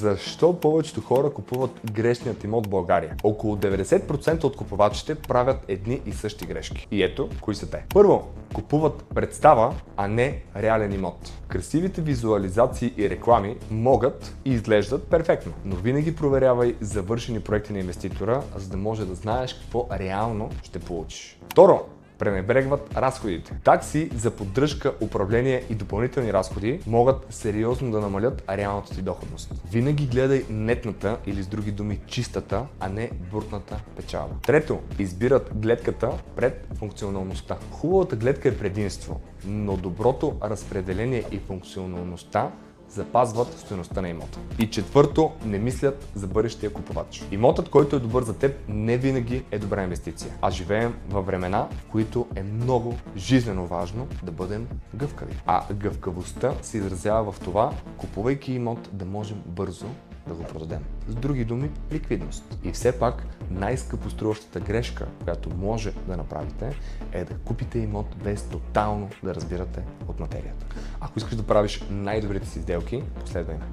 Защо повечето хора купуват грешният имот в България? Около 90% от купувачите правят едни и същи грешки. И ето, кои са те. Първо, купуват представа, а не реален имот. Красивите визуализации и реклами могат и изглеждат перфектно, но винаги проверявай завършени проекти на инвеститора, за да може да знаеш какво реално ще получиш. Второ, пренебрегват разходите. Такси за поддръжка, управление и допълнителни разходи могат сериозно да намалят реалната ти доходност. Винаги гледай нетната или с други думи чистата, а не брутната печалба. Трето, избират гледката пред функционалността. Хубавата гледка е предимство, но доброто разпределение и функционалността запазват стойността на имота. И четвърто, не мислят за бъдещия купувач. Имотът, който е добър за теб, не винаги е добра инвестиция. А живеем във времена, в които е много жизнено важно да бъдем гъвкави. А гъвкавостта се изразява в това, купувайки имот, да можем бързо да го продадем. С други думи, ликвидност. И все пак най-скъпоструващата грешка, която може да направите, е да купите имот без тотално да разбирате от материята. Ако искаш да правиш най-добрите си сделки, последвай ме.